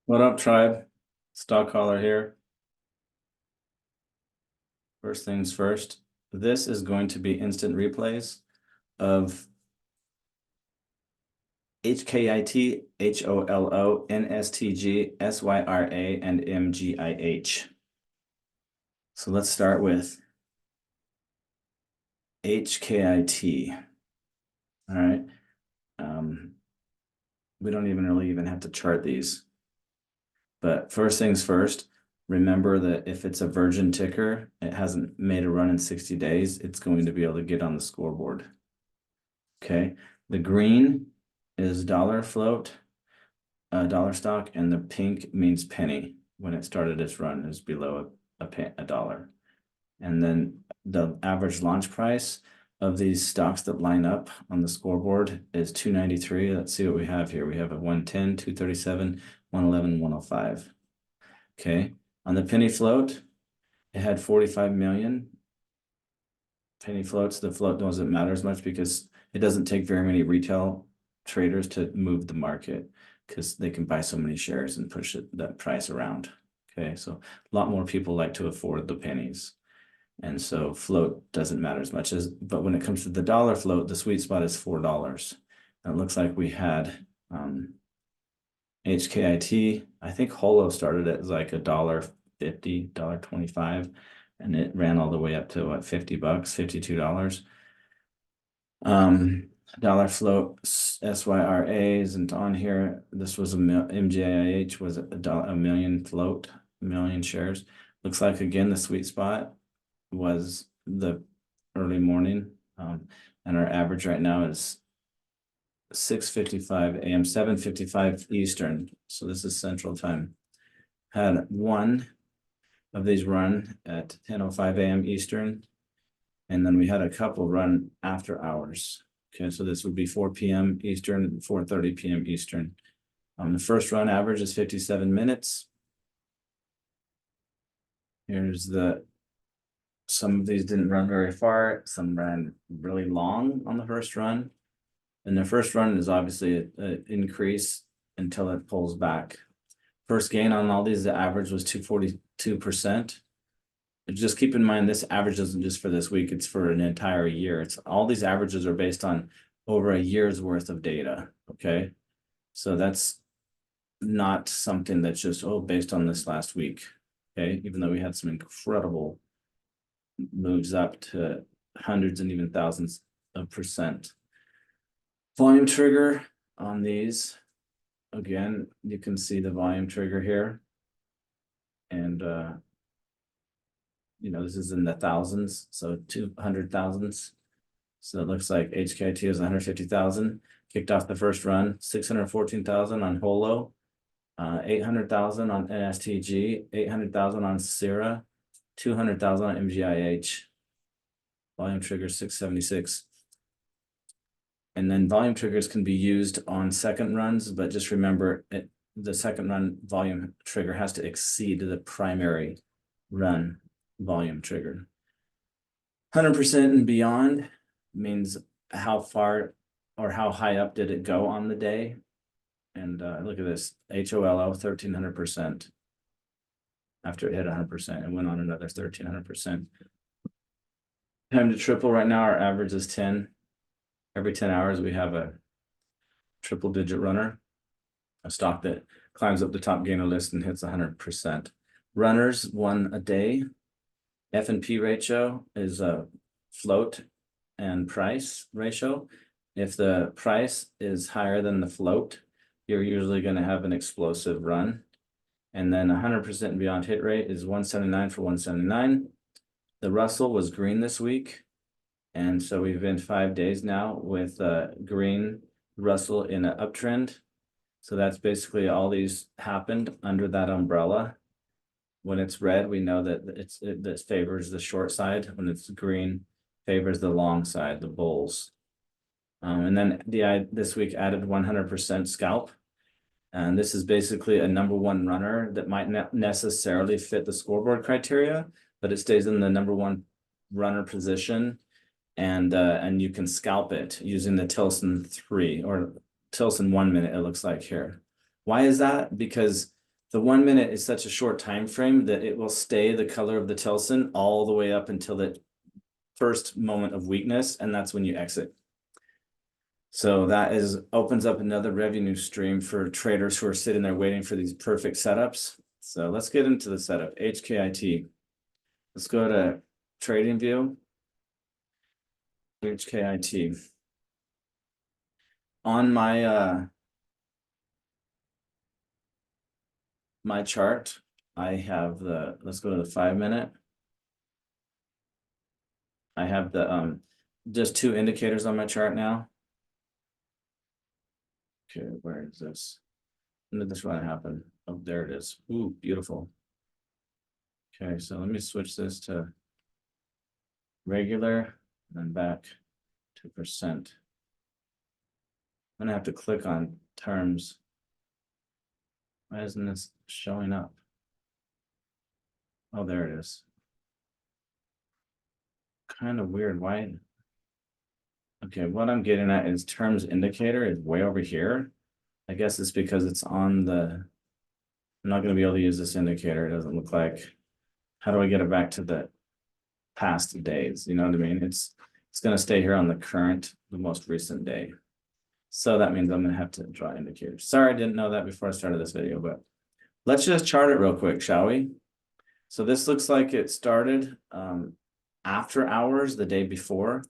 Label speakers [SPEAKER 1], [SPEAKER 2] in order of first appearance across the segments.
[SPEAKER 1] What up, tribe? StockHauler here. First things first, this is going to be instant replays of HKIT, HOLO, NSTG, SYRA, and MGIH. So let's start with HKIT. All right. We don't even really have to chart these. But first things first, remember that if it's a virgin ticker, it hasn't made a run in 60 days, it's going to be able to get on the scoreboard. Okay, the green is dollar float, dollar stock, and the pink means penny. When it started its run, it was below a dollar. And then the average launch price of these stocks that line up on the scoreboard is 293. Let's see what we have here. We have a 110, 237, 111, 105. Okay, on the penny float, it had 45 million penny floats. The float doesn't matter as much because it doesn't take very many retail traders to move the market because they can buy so many shares and push that price around. Okay, so a lot more people like to afford the pennies. And so float doesn't matter as much but when it comes to the dollar float, the sweet spot is $4. And it looks like we had HKIT. I think HOLO started at like $1.50, $1.25, and it ran all the way up to what, $50, $52. Dollar float SYRA isn't on here. This was MGIH was a million float, million shares. Looks like again the sweet spot was the early morning, and our average right now is 6:55 a.m., 7:55 Eastern. So this is Central Time. Had one of these run at 10:05 a.m. Eastern, and then we had a couple run after hours. Okay, so this would be 4 p.m. Eastern, 4:30 p.m. Eastern. The first run average is 57 minutes. Here's some of these didn't run very far. Some ran really long on the first run. And the first run is obviously an increase until it pulls back. First gain on all these, the average was 242%. Just keep in mind, this average isn't just for this week, it's for an entire year. All these averages are based on over a year's worth of data, okay? So that's not something that's just, based on this last week, okay? Even though we had some incredible moves up to hundreds and even thousands of percent. Volume trigger on these, again, you can see the volume trigger here. And, this is in the thousands, so 200,000s. So it looks like HKIT is 150,000. Kicked off the first run, 614,000 on HOLO, 800,000 on NSTG, 800,000 on SYRA, 200,000 on MGIH. Volume trigger 676. And then volume triggers can be used on second runs, but just remember the second run volume trigger has to exceed the primary run volume trigger. 100% and beyond means how far or how high up did it go on the day. And look at this, HOLO 1,300%. After it hit 100%, it went on another 1,300%. Time to triple right now, our average is 10. Every 10 hours, we have a triple digit runner, a stock that climbs up the top gainer list and hits 100%. Runners, one a day. F&P ratio is a float and price ratio. If the price is higher than the float, you're usually going to have an explosive run. And then 100% and beyond hit rate is 179 for 179. The Russell was green this week. And so we've been 5 days now with green Russell in an uptrend. So that's basically all these happened under that umbrella. When it's red, we know that this favors the short side. When it's green, favors the long side, the bulls. And then this week added 100% scalp. And this is basically a number one runner that might not necessarily fit the scoreboard criteria, but it stays in the number one runner position. And you can scalp it using the Tilson 3 or Tilson 1 minute, it looks like here. Why is that? Because The 1 minute is such a short time frame that it will stay the color of the Tilson all the way up until the first moment of weakness, and that's when you exit. So that opens up another revenue stream for traders who are sitting there waiting for these perfect setups. So let's get into the setup. HKIT. Let's go to Trading View. HKIT. On my my chart, I have let's go to the 5 minute. I have the just 2 indicators on my chart now. Okay, where is this? When did this one happen? Oh, there it is. Ooh, beautiful. Okay, so let me switch this to regular and back to percent. I'm gonna have to click on terms. Why isn't this showing up? Oh, there it is. Kind of weird. Why? Okay, what I'm getting at is terms indicator is way over here. I guess it's because it's on the, I'm not gonna be able to use this indicator. It doesn't look like, how do I get it back to the past days? You know what I mean? It's gonna stay here on the current, the most recent day. So that means I'm gonna have to draw indicators. Sorry, I didn't know that before I started this video, but let's just chart it real quick, shall we? So this looks like it started after hours the day before,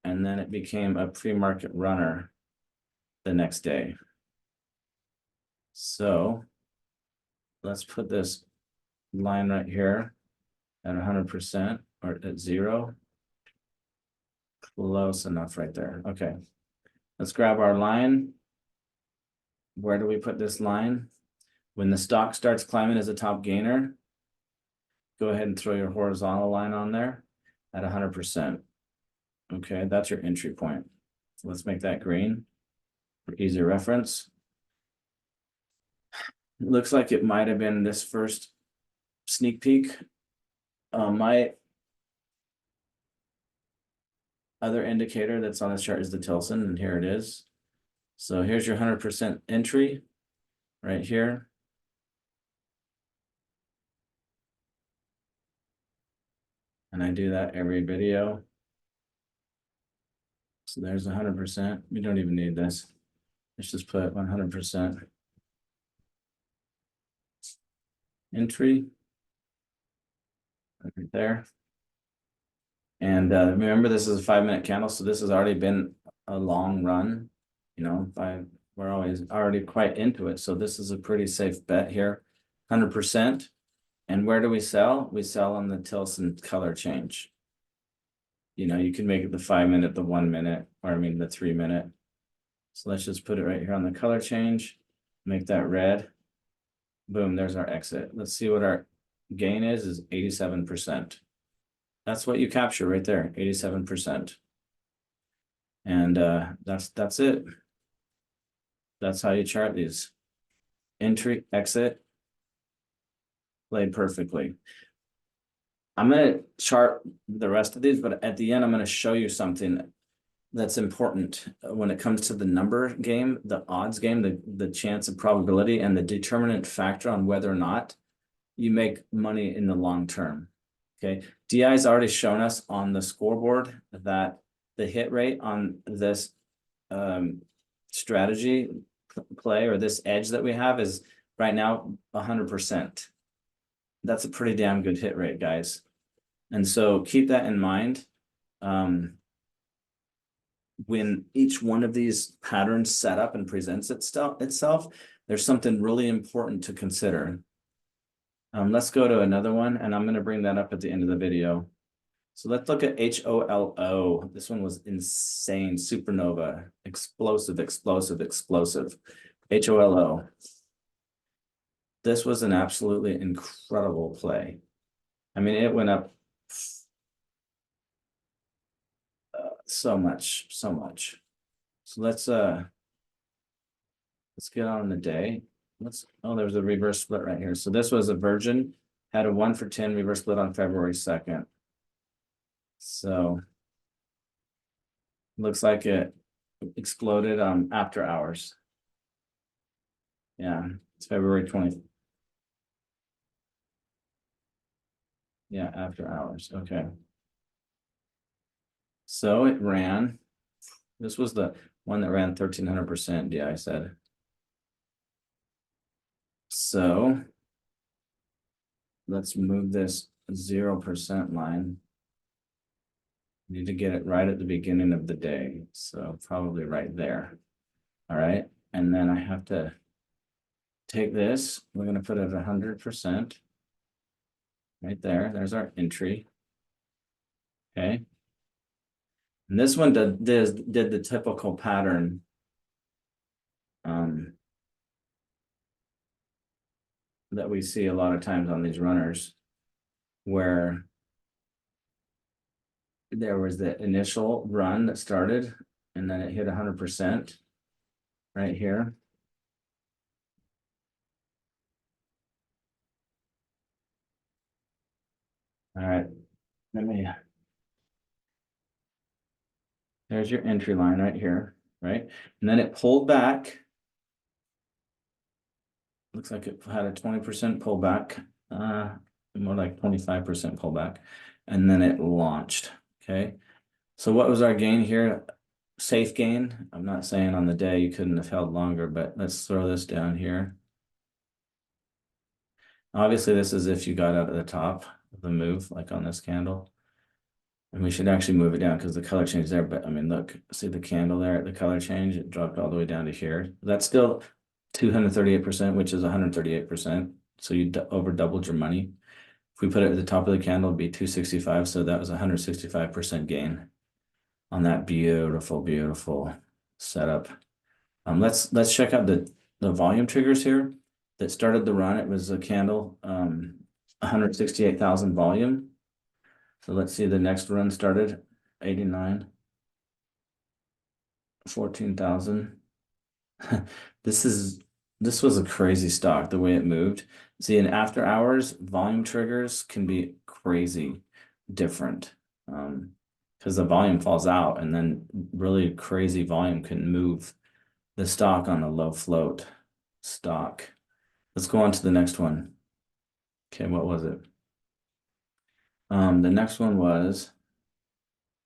[SPEAKER 1] and then it became a pre-market runner the next day. So let's put this line right here at 100% or at 0. Close enough right there. Okay, let's grab our line. Where do we put this line? When the stock starts climbing as a top gainer, go ahead and throw your horizontal line on there at 100%. Okay, that's your entry point. So let's make that green for easy reference. It looks like it might have been this first sneak peek. My other indicator that's on this chart is the Tilson, and here it is. So here's your 100% entry right here. And I do that every video. So there's 100%. We don't even need this. Let's just put 100% entry right there. And remember, this is a 5 minute candle, so this has already been a long run. You know, we're always already quite into it. So this is a pretty safe bet here, 100%. And where do we sell? We sell on the Tilson color change. You know, you can make it the 5 minute, the 1 minute, or I mean the 3 minute. So let's just put it right here on the color change, make that red. Boom, there's our exit. Let's see what our gain is 87%. That's what you capture right there, 87%. And that's it. That's how you chart these. Entry, exit, played perfectly. I'm going to chart the rest of these, but at the end, I'm going to show you something that's important when it comes to the number game, the odds game, the chance of probability, and the determinant factor on whether or not you make money in the long term. Okay, DI's already shown us on the scoreboard that the hit rate on this strategy play or this edge that we have is right now 100%. That's a pretty damn good hit rate, guys. And so keep that in mind. When each one of these patterns set up and presents itself, there's something really important to consider. Let's go to another one, and I'm going to bring that up at the end of the video. So let's look at HOLO. This one was insane, supernova, explosive, explosive, explosive. HOLO. This was an absolutely incredible play. I mean, it went up so much, so much. So let's get on the day. Oh, there's a reverse split right here. So this was a virgin, had a 1 for 10 reverse split on February 2nd. So looks like it exploded after hours. Yeah. It's February 20th. Yeah, after hours, okay. So it ran, this was the one that ran 1300%, yeah, I said. So let's move this 0% line. Need to get it right at the beginning of the day, so probably right there. All right, and then I have to take this, we're gonna put it at 100%. Right there, there's our entry. Okay. And this one did the typical pattern. That we see a lot of times on these runners, where there was the initial run that started and then it hit 100% right here. All right, there's your entry line right here, right? And then it pulled back. Looks like it had a 20% pullback, more like 25% pullback, and then it launched. Okay, so what was our gain here? Safe gain. I'm not saying on the day you couldn't have held longer, but let's throw this down here. Obviously, this is if you got out at the top of the move, like on this candle. And we should actually move it down because the color change there. But I mean, look, see the candle there, the color change, it dropped all the way down to here. That's still 238%, which is 138%. So you over doubled your money. If we put it at the top of the candle, it'd be 265. So that was 165% gain on that beautiful, beautiful setup. Let's check out the volume triggers here that started the run. It was a candle, 168,000 volume. So let's see, the next run started 89, 14,000. This was a crazy stock, the way it moved. See, in after hours, volume triggers can be crazy different. Because the volume falls out and then really crazy volume can move the stock on a low float stock. Let's go on to the next one. Okay, what was it? The next one was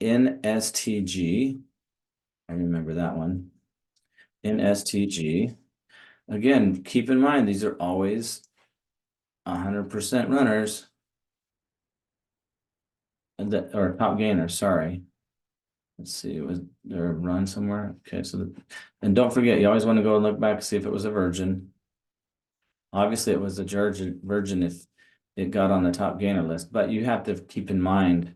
[SPEAKER 1] NSTG. I remember that one. NSTG. Again, keep in mind, these are always 100% runners. Or top gainers, sorry. Let's see, was there a run somewhere? Okay, so and don't forget, you always want to go and look back, see if it was a virgin. Obviously, it was a virgin if it got on the top gainer list, but you have to keep in mind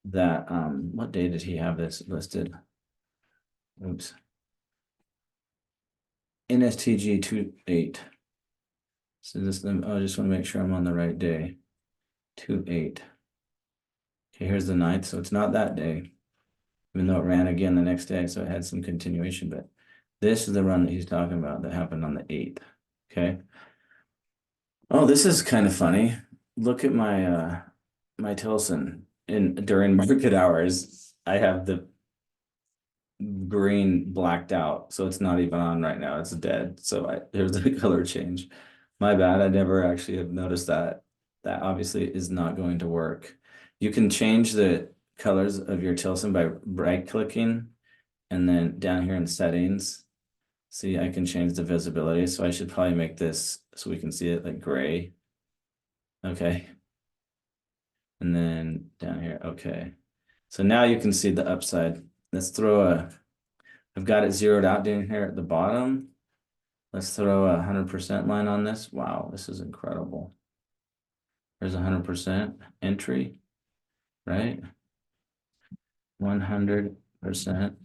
[SPEAKER 1] that what day did he have this listed? Oops. NSTG 28. So this, I just want to make sure I'm on the right day. 28. Okay, here's the 9th, so it's not that day, even though it ran again the next day, so it had some continuation, but this is the run that he's talking about that happened on the 8th. Okay. Oh, this is kind of funny. Look at my my Tilson during market hours. I have the green blacked out, so it's not even on right now. It's dead. So there's the color change. My bad. I never actually have noticed that. That obviously is not going to work. You can change the colors of your Tilson by right clicking and then down here in settings. See, I can change the visibility. So I should probably make this so we can see it like gray. Okay. And then down here, okay. So now you can see the upside. Let's throw I've got it zeroed out down here at the bottom. Let's throw a 100% line on this. Wow, this is incredible. There's 100% entry, right? 100%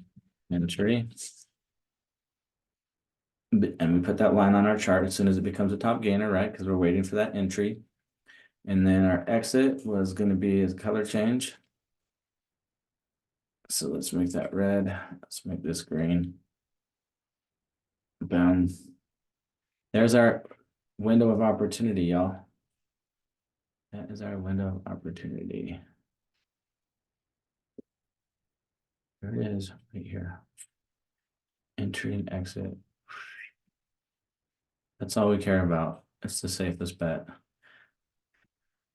[SPEAKER 1] entry. And we put that line on our chart as soon as it becomes a top gainer, right? Because we're waiting for that entry. And then our exit was going to be a color change. So let's make that red. Let's make this green. Boom. There's our window of opportunity, y'all. That is our window of opportunity. There it is right here. Entry and exit. That's all we care about. It's the safest bet.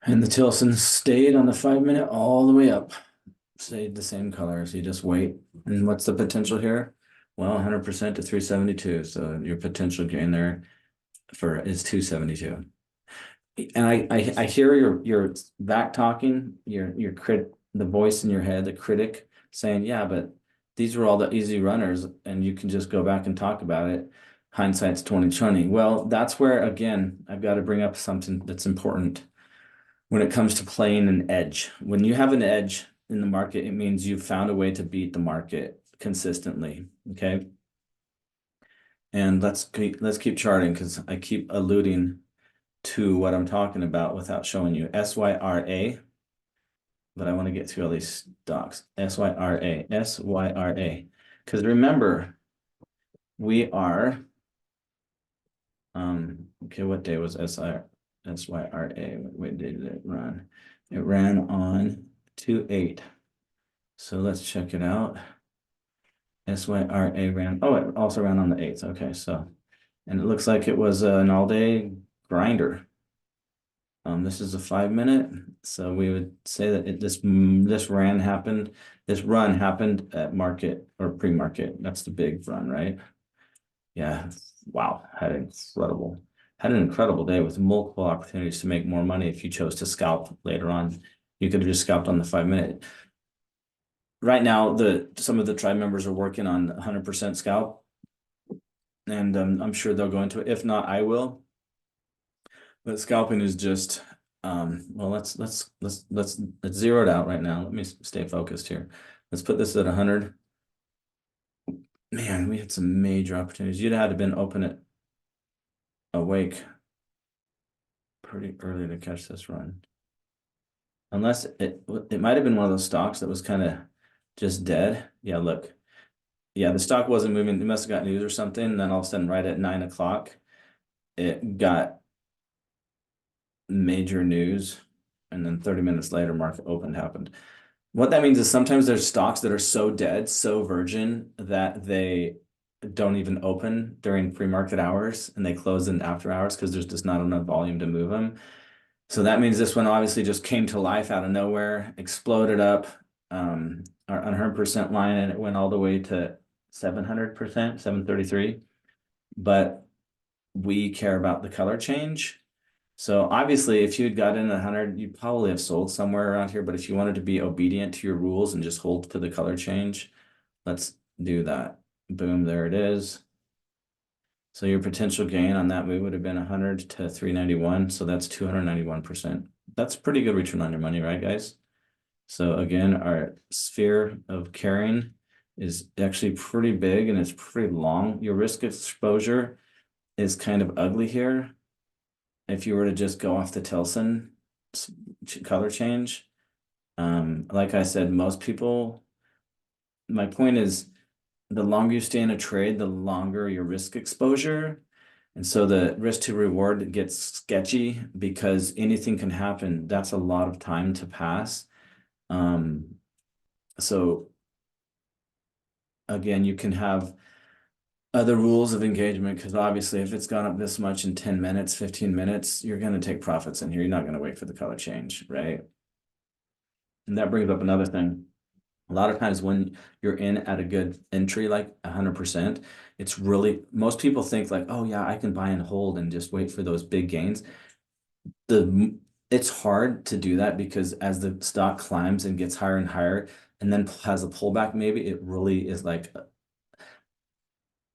[SPEAKER 1] And the Tilson stayed on the 5-minute all the way up. Stayed the same color, so you just wait. And what's the potential here? Well, 100% to 372. So your potential gain there is 272. And I hear your back talking, your the voice in your head, the critic saying, yeah, but these were all the easy runners, and you can just go back and talk about it. Hindsight's 2020. Well, that's where, again, I've got to bring up something that's important when it comes to playing an edge. When you have an edge in the market, it means you've found a way to beat the market consistently. Okay. And let's keep charting, because I keep alluding to what I'm talking about without showing you. SYRA, but I want to get through all these stocks. SYRA. Because remember, we are, okay, what day was SYRA? What day did it run? It ran on 2/8. So let's check it out. SYRA ran, oh, it also ran on the 8th. Okay, so, and it looks like it was an all-day grinder. This is a 5-minute, so we would say that this run happened at market or pre-market. That's the big run, right? Yeah, wow, had an incredible day with multiple opportunities to make more money if you chose to scalp later on. You could have just scalped on the 5-minute. Right now, some of the tribe members are working on 100% scalp, and I'm sure they'll go into it. If not, I will. But scalping is just, well, let's zero it out right now. Let me stay focused here. Let's put this at 100. Man, we had some major opportunities. You'd have had to been awake pretty early to catch this run. Unless it might have been one of those stocks that was kind of just dead. Yeah, look. Yeah, the stock wasn't moving. It must have got news or something. And then all of a sudden, right at 9 o'clock, it got major news. And then 30 minutes later, market open happened. What that means is sometimes there's stocks that are so dead, so virgin, that they don't even open during pre-market hours, and they close in after hours because there's just not enough volume to move them. So that means this one obviously just came to life out of nowhere, exploded up our 100% line, and it went all the way to 700%, 733. But we care about the color change. So obviously, if you had gotten in 100, you'd probably have sold somewhere around here. But if you wanted to be obedient to your rules and just hold to the color change, let's do that. Boom, there it is. So your potential gain on that move would have been 100 to 391. So that's 291%. That's pretty good return on your money, right, guys? So again, our sphere of caring is actually pretty big and it's pretty long. Your risk exposure is kind of ugly here. If you were to just go off the Tilson color change, like I said, most people, my point is, the longer you stay in a trade, the longer your risk exposure. And so the risk to reward gets sketchy because anything can happen. That's a lot of time to pass. So again, you can have other rules of engagement, because obviously if it's gone up this much in 10 minutes, 15 minutes, you're going to take profits in here. You're not going to wait for the color change, right? And that brings up another thing. A lot of times when you're in at a good entry, like 100%, it's really, most people think like, oh yeah, I can buy and hold and just wait for those big gains. It's hard to do that because as the stock climbs and gets higher and higher and then has a pullback, maybe it really is like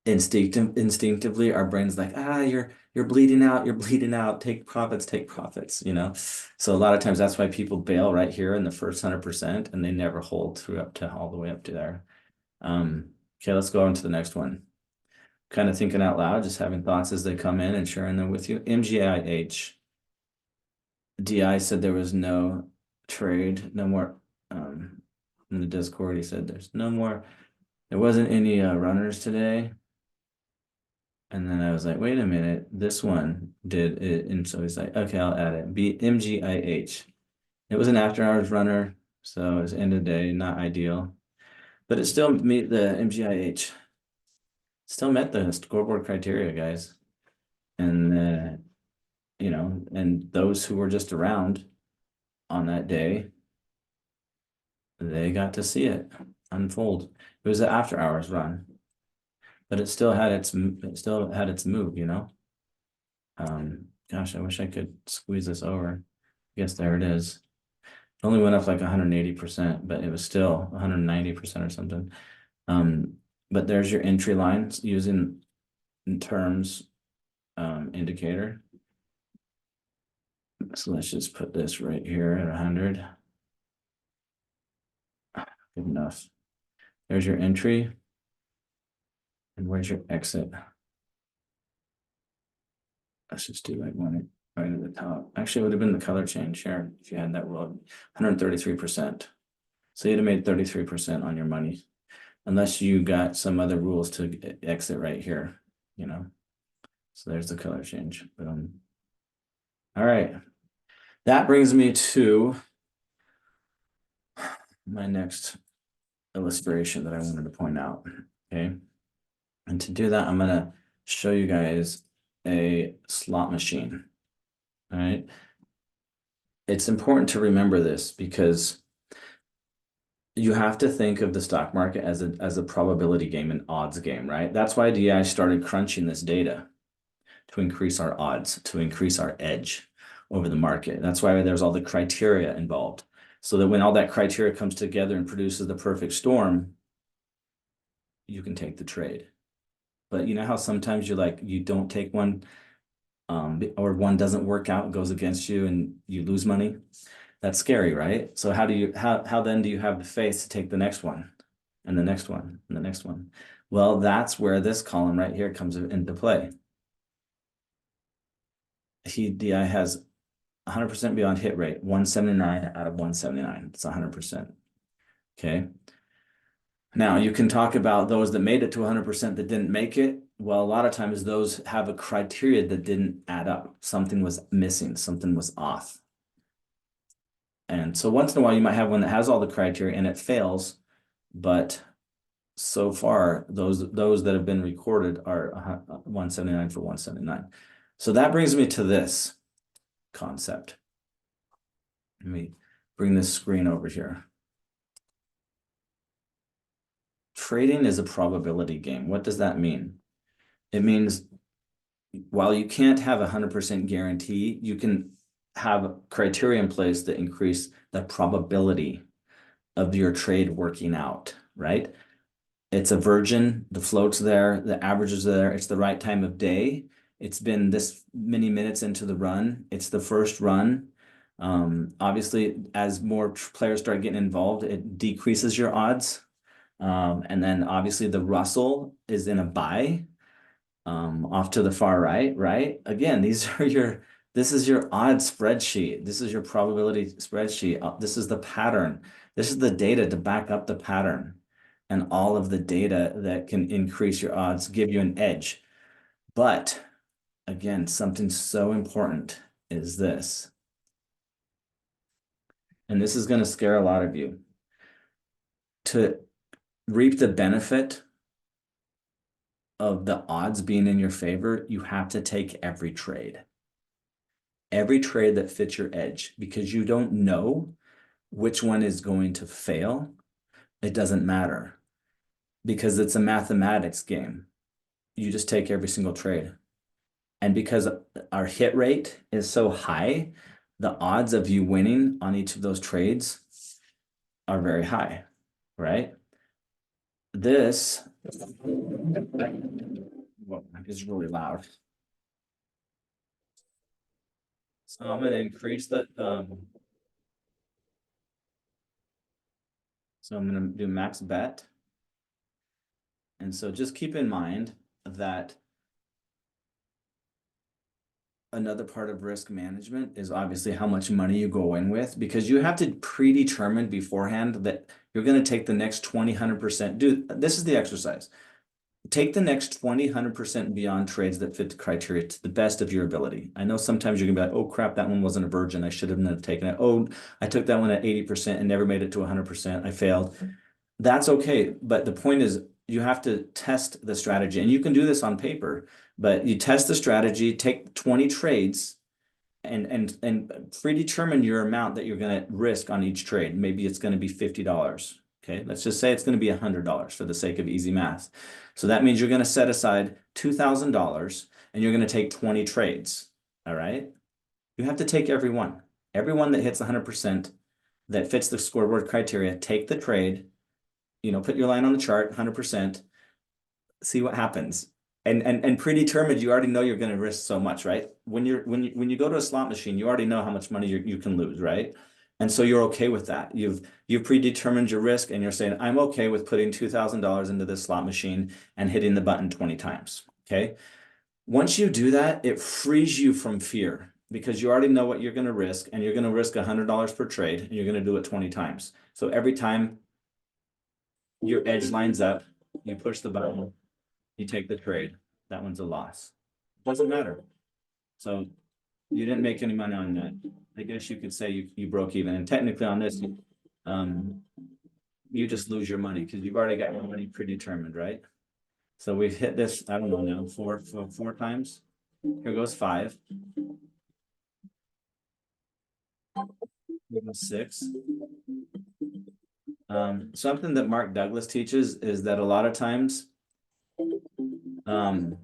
[SPEAKER 1] instinctively our brain's like, you're bleeding out, take profits, you know. So a lot of times that's why people bail right here in the first 100% and they never hold through up to all the way up to there. Okay, let's go on to the next one. Kind of thinking out loud, just having thoughts as they come in and sharing them with you. MGIH. DI said there was no trade, no more. In the Discord, he said there's no more. There wasn't any runners today. And then I was like, wait a minute, this one did it. And so he's like, okay, I'll add it. MGIH. It was an after hours runner. So it was end of the day, not ideal. But it still meet the MGIH. Still met the scoreboard criteria, guys. And you know, and those who were just around on that day, they got to see it unfold. It was an after hours run, but it still had its move, you know. Gosh, I wish I could squeeze this over. I guess there it is. It only went up like 180%, but it was still 190% or something. But there's your entry lines using terms indicator. So let's just put this right here at 100. Good enough. There's your entry. And where's your exit? Let's just do like one right at the top. Actually, it would have been the color change here if you had that rule. 133%. So you'd have made 33% on your money, unless you got some other rules to exit right here, you know. So there's the color change. All right. That brings me to my next illustration that I wanted to point out. Okay. And to do that, I'm going to show you guys a slot machine. All right. It's important to remember this because you have to think of the stock market as a probability game, an odds game, right? That's why DI started crunching this data to increase our odds, to increase our edge over the market. That's why there's all the criteria involved. So that when all that criteria comes together and produces the perfect storm, you can take the trade. But you know how sometimes you don't take one, or one doesn't work out, goes against you, and you lose money? That's scary, right? So how then do you have the faith to take the next one and the next one and the next one? Well, that's where this column right here comes into play. DI has 100% beyond hit rate, 179 out of 179. It's 100%. Okay. Now you can talk about those that made it to 100% that didn't make it. Well, a lot of times those have a criteria that didn't add up. Something was missing, something was off. And so once in a while you might have one that has all the criteria and it fails, but so far those that have been recorded are 179 for 179. So that brings me to this concept. Let me bring this screen over here. Trading is a probability game. What does that mean? It means while you can't have 100% guarantee, you can have criteria in place that increase the probability of your trade working out, right? It's a virgin, the float's there, the average is there, it's the right time of day. It's been this many minutes into the run. It's the first run. Obviously, as more players start getting involved, it decreases your odds. And then obviously the Russell is in a buy off to the far right, right? Again, this is your odds spreadsheet. This is your probability spreadsheet. This is the pattern. This is the data to back up the pattern, and all of the data that can increase your odds, give you an edge. But again, something so important is this. And this is going to scare a lot of you. To reap the benefit of the odds being in your favor, you have to take every trade. Every trade that fits your edge, because you don't know which one is going to fail. It doesn't matter because it's a mathematics game. You just take every single trade. And because our hit rate is so high, the odds of you winning on each of those trades are very high, right? This is really loud. So I'm going to increase that. So I'm going to do max bet. And so just keep in mind that another part of risk management is obviously how much money you go in with, because you have to predetermine beforehand that you're going to take the next 20, 100%. Dude, this is the exercise. Take the next 20, 100% beyond trades that fit the criteria to the best of your ability. I know sometimes you're gonna be like, oh crap, that one wasn't a virgin. I should have taken it. Oh, I took that one at 80% and never made it to 100%. I failed. That's okay. But the point is you have to test the strategy, and you can do this on paper. But you test the strategy, take 20 trades and predetermine your amount that you're going to risk on each trade. Maybe it's going to be $50. Okay, let's just say it's going to be $100 for the sake of easy math. So that means you're going to set aside $2,000 and you're going to take 20 trades. All right. You have to take every one that hits 100% that fits the scoreboard criteria. Take the trade, put your line on the chart, 100%, see what happens. And predetermined, you already know you're going to risk so much, right? When you go to a slot machine, you already know how much money you can lose, right? And so you're okay with that. You've predetermined your risk, and you're saying, I'm okay with putting $2,000 into this slot machine and hitting the button 20 times. Okay. Once you do that, it frees you from fear because you already know what you're going to risk, and you're going to risk $100 per trade, and you're going to do it 20 times. So every time your edge lines up, you push the button, you take the trade. That one's a loss. Doesn't matter. So you didn't make any money on that. I guess you could say you broke even. And technically on this, you just lose your money because you've already got your money predetermined, right? So we've hit this, I don't know now, four times. Here goes 5. Here goes 6. Something that Mark Douglas teaches is that a lot of times, when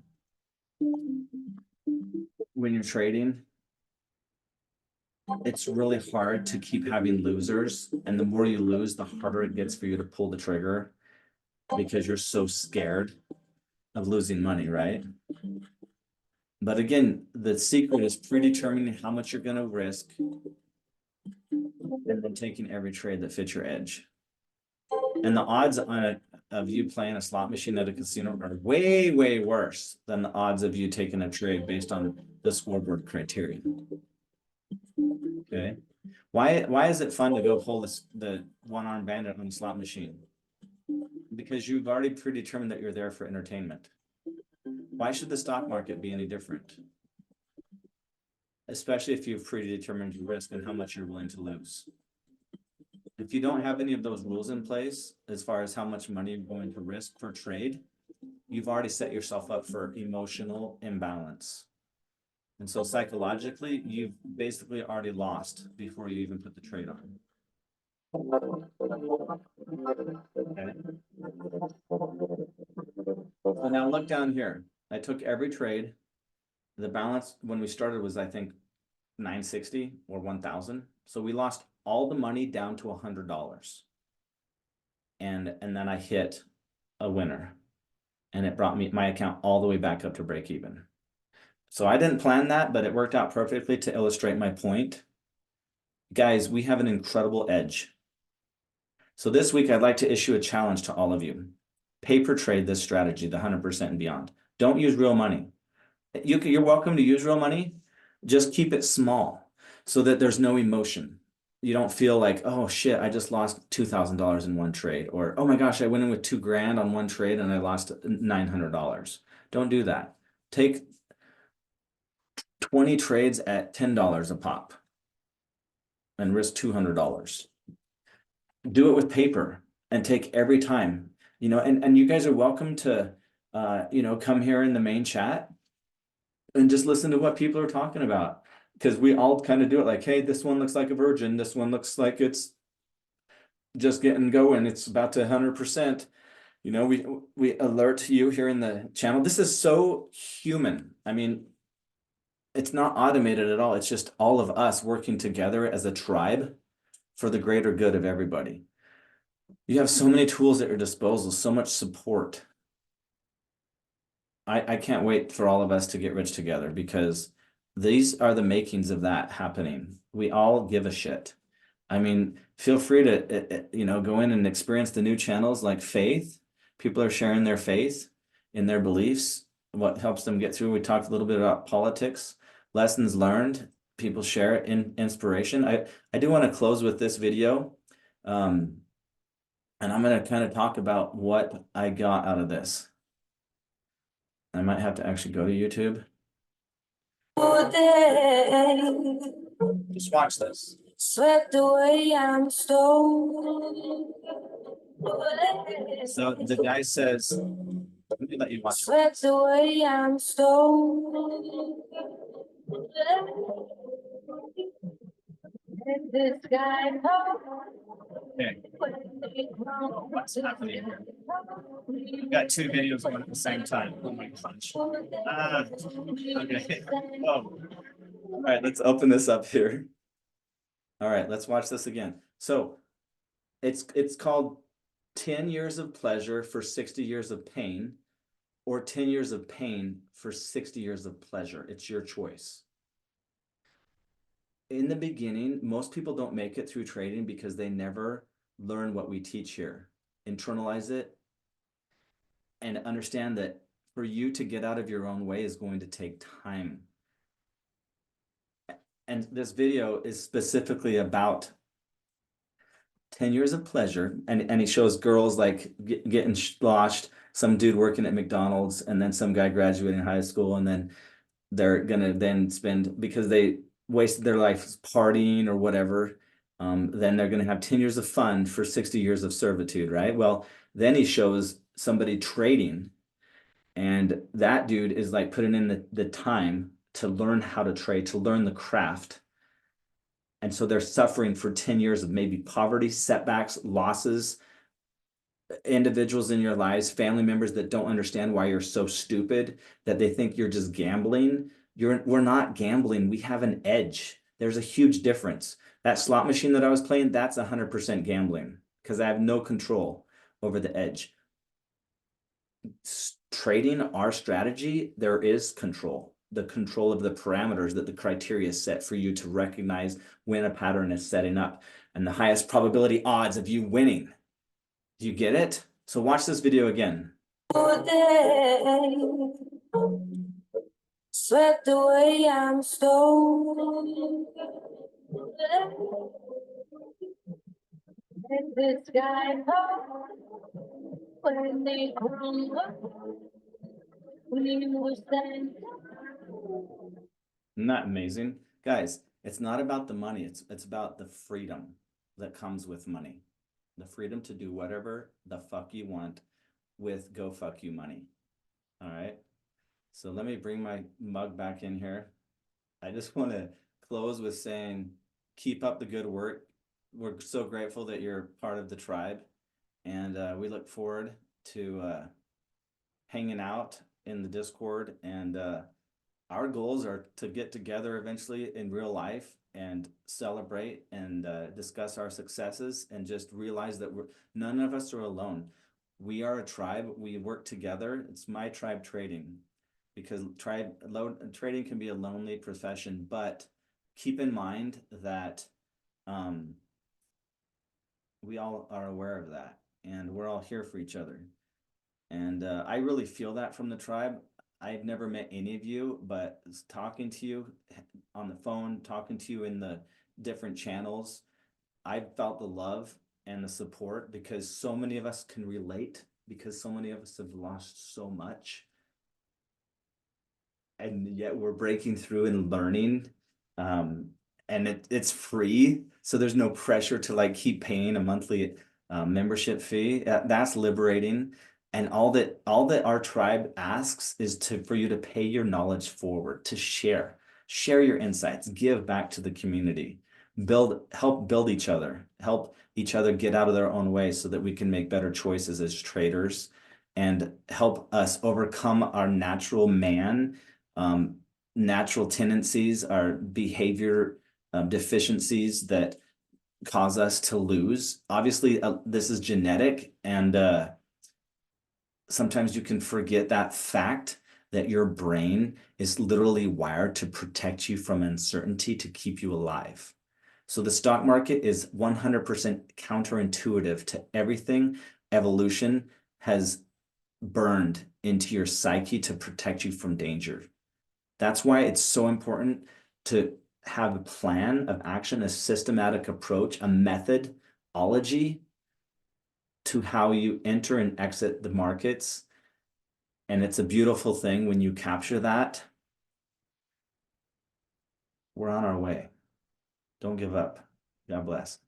[SPEAKER 1] you're trading, it's really hard to keep having losers. And the more you lose, the harder it gets for you to pull the trigger because you're so scared of losing money, right? But again, the secret is predetermining how much you're going to risk and then taking every trade that fits your edge. And the odds of you playing a slot machine at a casino are way, way worse than the odds of you taking a trade based on the scoreboard criteria. Okay. Why is it fun to go pull the one-arm bandit on the slot machine? Because you've already predetermined that you're there for entertainment. Why should the stock market be any different? Especially if you've predetermined your risk and how much you're willing to lose. If you don't have any of those rules in place, as far as how much money you're going to risk per trade, you've already set yourself up for emotional imbalance. And so psychologically, you've basically already lost before you even put the trade on. Okay. So now look down here. I took every trade. The balance when we started was, I think, 960 or 1,000. So we lost all the money down to $100. And then I hit a winner. And it brought my account all the way back up to break even. So I didn't plan that, but it worked out perfectly to illustrate my point. Guys, we have an incredible edge. So this week, I'd like to issue a challenge to all of you. Pay per trade this strategy, the 100% and beyond. Don't use real money. You're welcome to use real money. Just keep it small so that there's no emotion. You don't feel like, oh shit, I just lost $2,000 in one trade, or oh my gosh, I went in with $2,000 on one trade and I lost $900. Don't do that. Take 20 trades at $10 a pop and risk $200. Do it with paper and take every time, and you guys are welcome to, come here in the main chat and just listen to what people are talking about. Because we all kind of do it like, hey, this one looks like a virgin. This one looks like it's just getting going. It's about to 100%. We alert you here in the channel. This is so human. I mean, it's not automated at all. It's just all of us working together as a tribe for the greater good of everybody. You have so many tools at your disposal, so much support. I can't wait for all of us to get rich together because these are the makings of that happening. We all give a shit. I mean, feel free to, go in and experience the new channels like Faith. People are sharing their faith in their beliefs, what helps them get through. We talked a little bit about politics, lessons learned. People share in inspiration. I do want to close with this video. And I'm going to kind of talk about what I got out of this. I might have to actually go to YouTube. Just watch this. Swept away, I'm stoned. So the guy says, Let me let you watch.
[SPEAKER 2] Swept away, I'm stolen. Let this guy know.
[SPEAKER 1] Okay. What's happening here? We've got two videos going at the same time. Oh my gosh. Okay. Oh. All right, let's open this up here. All right, let's watch this again. So it's called 10 years of pleasure for 60 years of pain, or 10 years of pain for 60 years of pleasure. It's your choice. In the beginning, most people don't make it through trading because they never learn what we teach here. Internalize it and understand that for you to get out of your own way is going to take time. And this video is specifically about 10 years of pleasure. And he shows girls like getting sloshed, some dude working at McDonald's, and then some guy graduating high school, and then they're gonna then spend, because they wasted their life partying or whatever, then they're gonna have 10 years of fun for 60 years of servitude, right? Well, then he shows somebody trading, and that dude is like putting in the time to learn how to trade, to learn the craft. And so they're suffering for 10 years of maybe poverty, setbacks, losses, individuals in your lives, family members that don't understand why you're so stupid, that they think you're just gambling. We're not gambling. We have an edge. There's a huge difference. That slot machine that I was playing, that's 100% gambling because I have no control over the edge. Trading our strategy, there is control. The control of the parameters that the criteria set for you to recognize when a pattern is setting up and the highest probability odds of you winning. Do you get it? So watch this video again.
[SPEAKER 2] Swept away, I'm stolen. Let this guy know. When they crumble, we will stand.
[SPEAKER 1] Isn't that amazing? Guys, it's not about the money. It's about the freedom that comes with money. The freedom to do whatever the fuck you want with go fuck you money. All right. So let me bring my mug back in here. I just want to close with saying, keep up the good work. We're so grateful that you're part of the tribe. And we look forward to hanging out in the Discord. And our goals are to get together eventually in real life and celebrate and discuss our successes and just realize that none of us are alone. We are a tribe. We work together. It's my tribe trading, because trading can be a lonely profession, but keep in mind that we all are aware of that, and we're all here for each other. And I really feel that from the tribe. I've never met any of you, but talking to you on the phone, talking to you in the different channels, I've felt the love and the support, because so many of us can relate, because so many of us have lost so much. And yet we're breaking through and learning. And it's free. So there's no pressure to like keep paying a monthly membership fee. That's liberating. And all that our tribe asks is for you to pay your knowledge forward, to share your insights, give back to the community, help build each other, help each other get out of their own way so that we can make better choices as traders, and help us overcome our natural natural tendencies, our behavior deficiencies that cause us to lose. Obviously, this is genetic, and sometimes you can forget that fact that your brain is literally wired to protect you from uncertainty, to keep you alive. So the stock market is 100% counterintuitive to everything evolution has burned into your psyche to protect you from danger. That's why it's so important to have a plan of action, a systematic approach, a methodology to how you enter and exit the markets. And it's a beautiful thing when you capture that. We're on our way. Don't give up. God bless.